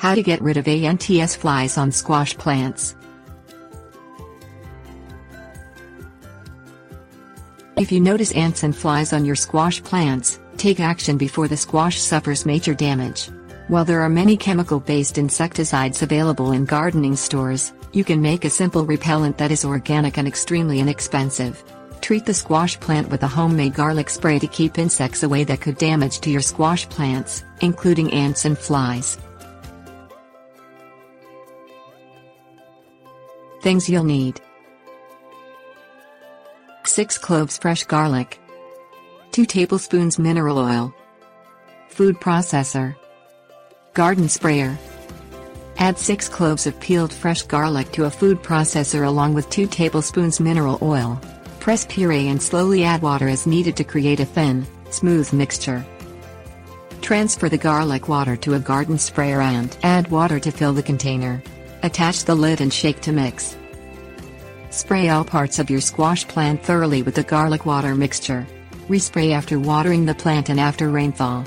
How to get rid of ants flies on squash plants. If you notice ants and flies on your squash plants, take action before the squash suffers major damage. While there are many chemical-based insecticides available in gardening stores, you can make a simple repellent that is organic and extremely inexpensive. Treat the squash plant with a homemade garlic spray to keep insects away that could damage to your squash plants, including ants and flies. Things you'll need: 6 cloves fresh garlic, 2 tablespoons mineral oil, food processor, garden sprayer. Add 6 cloves of peeled fresh garlic to a food processor along with 2 tablespoons mineral oil. Press puree and slowly add water as needed to create a thin, smooth mixture. Transfer the garlic water to a garden sprayer and add water to fill the container. Attach the lid and shake to mix. Spray all parts of your squash plant thoroughly with the garlic water mixture. Respray after watering the plant and after rainfall.